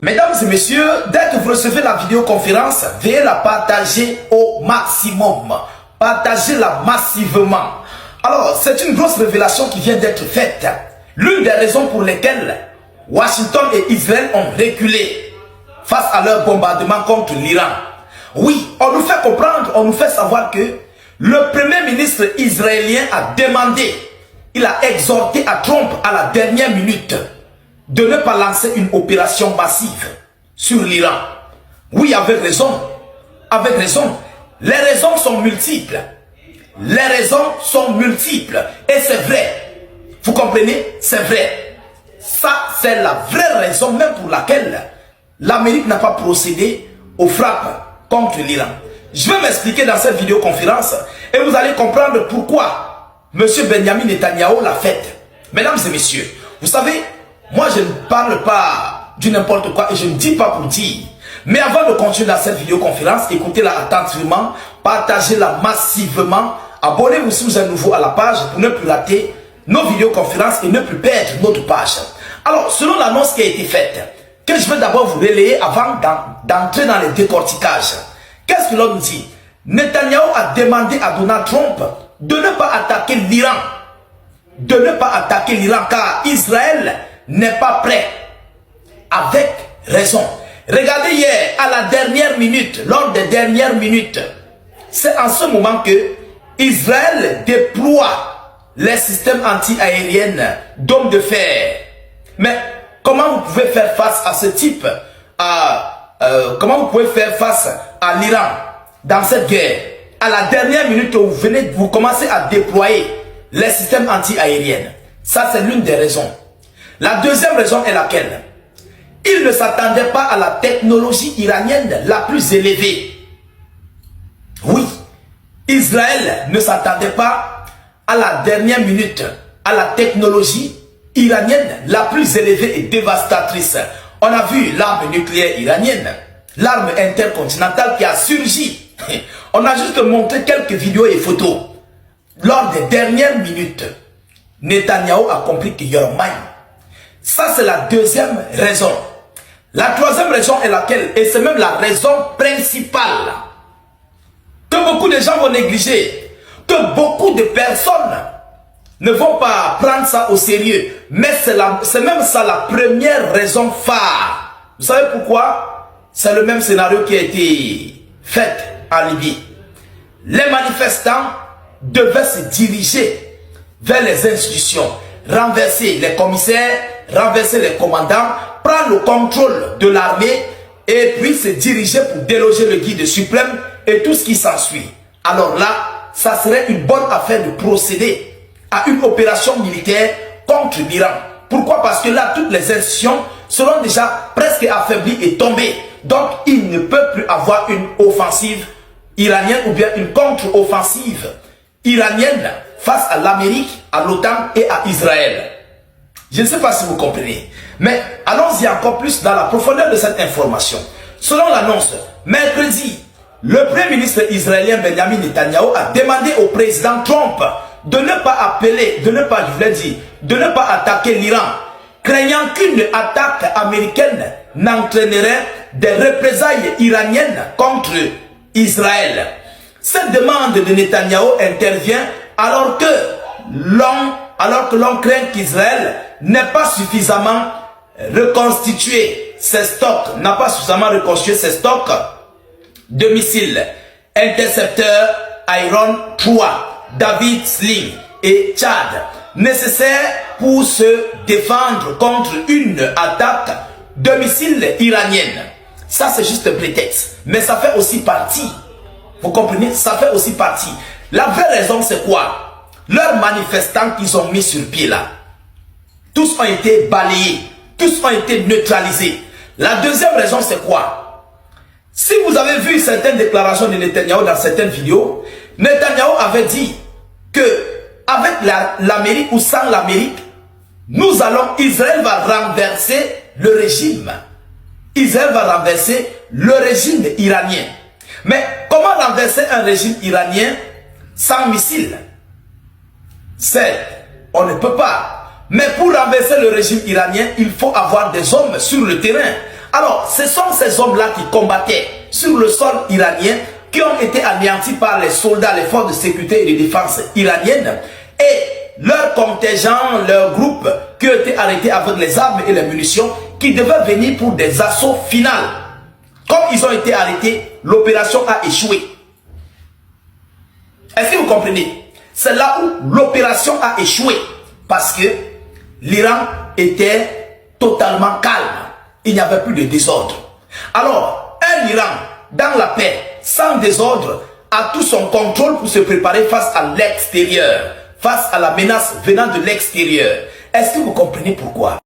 Mesdames et messieurs, dès que vous recevez la vidéoconférence, veuillez la partager au maximum. Partagez-la massivement. Alors, c'est une grosse révélation qui vient d'être faite. L'une des raisons pour lesquelles Washington et Israël ont reculé face à leur bombardement contre l'Iran. Oui, on nous fait comprendre, on nous fait savoir que le premier ministre israélien a demandé, il a exhorté à Trump à la dernière minute de ne pas lancer une opération massive sur l'Iran. Oui, avec raison. Avec raison. Les raisons sont multiples. Les raisons sont multiples. Et c'est vrai. Vous comprenez? C'est vrai. Ça, c'est la vraie raison même pour laquelle l'Amérique n'a pas procédé aux frappes contre l'Iran. Je vais m'expliquer dans cette vidéoconférence et vous allez comprendre pourquoi M. Benjamin Netanyahu l'a faite. Mesdames et messieurs, vous savez, moi je ne parle pas du n'importe quoi et je ne dis pas pour dire. Mais avant de continuer dans cette vidéoconférence, écoutez-la attentivement, partagez-la massivement, abonnez-vous si vous êtes nouveau à la page pour ne plus rater nos vidéoconférences et ne plus perdre notre page. Alors, selon l'annonce qui a été faite, que je vais d'abord vous relayer avant d'entrer dans les décorticages. Qu'est-ce que l'on nous dit? Netanyahu a demandé à Donald Trump de ne pas attaquer l'Iran. De ne pas attaquer l'Iran car Israël n'est pas prêt. Avec raison. Regardez hier, à la dernière minute, lors des dernières minutes, c'est en ce moment que Israël déploie les systèmes anti-aériens d'hommes de fer. Mais comment vous pouvez faire face à ce type, comment vous pouvez faire face à l'Iran dans cette guerre? À la dernière minute où vous commencez à déployer les systèmes anti-aériens. Ça, c'est l'une des raisons. La deuxième raison est laquelle? Il ne s'attendait pas à la technologie iranienne la plus élevée. Oui, Israël ne s'attendait pas à la dernière minute à la technologie iranienne la plus élevée et dévastatrice. On a vu l'arme nucléaire iranienne, l'arme intercontinentale qui a surgi. On a juste montré quelques vidéos et photos. Lors des dernières minutes, Netanyahu a compris qu'il y a un maille. Ça, c'est la deuxième raison. La troisième raison est laquelle, et c'est même la raison principale, que beaucoup de gens vont négliger, que beaucoup de personnes ne vont pas prendre ça au sérieux. Mais c'est même ça la première raison phare. Vous savez pourquoi? C'est le même scénario qui a été fait en Libye. Les manifestants devaient se diriger vers les institutions, renverser les commissaires, renverser les commandants, prendre le contrôle de l'armée et puis se diriger pour déloger le guide suprême et tout ce qui s'ensuit. Alors là, ça serait une bonne affaire de procéder à une opération militaire contre l'Iran. Pourquoi? Parce que là, toutes les institutions seront déjà presque affaiblies et tombées. Donc, il ne peut plus avoir une offensive iranienne ou bien une contre-offensive iranienne face à l'Amérique, à l'OTAN et à Israël. Je ne sais pas si vous comprenez. Mais allons-y encore plus dans la profondeur de cette information. Selon l'annonce, mercredi, le premier ministre israélien Benjamin Netanyahu a demandé au président Trump de ne pas appeler, de ne pas attaquer l'Iran, craignant qu'une attaque américaine n'entraînerait des représailles iraniennes contre Israël. Cette demande de Netanyahu intervient alors que l'on craint qu'Israël n'ait pas suffisamment reconstitué ses stocks, de missiles intercepteurs Iron 3, David Sling et Tchad, nécessaires pour se défendre contre une attaque de missiles iranienne. Ça, c'est juste un prétexte, mais ça fait aussi partie. Vous comprenez? Ça fait aussi partie. La vraie raison, c'est quoi? Leurs manifestants qu'ils ont mis sur pied là, tous ont été balayés, tous ont été neutralisés. La deuxième raison, c'est quoi? Si vous avez vu certaines déclarations de Netanyahu dans certaines vidéos, Netanyahu avait dit que avec l'Amérique ou sans l'Amérique, Israël va renverser le régime. Israël va renverser le régime iranien. Mais comment renverser un régime iranien sans missiles? On ne peut pas. Mais pour renverser le régime iranien, il faut avoir des hommes sur le terrain. Alors, ce sont ces hommes-là qui combattaient sur le sol iranien, qui ont été anéantis par les soldats, les forces de sécurité et de défense iraniennes, et leur contingent, leur groupe, qui ont été arrêtés avec les armes et les munitions, qui devaient venir pour des assauts finaux. Comme ils ont été arrêtés, l'opération a échoué. Est-ce que vous comprenez? C'est là où l'opération a échoué. Parce que l'Iran était totalement calme. Il n'y avait plus de désordre. Alors, un Iran dans la paix, sans désordre, a tout son contrôle pour se préparer face à l'extérieur, face à la menace venant de l'extérieur. Est-ce que vous comprenez pourquoi?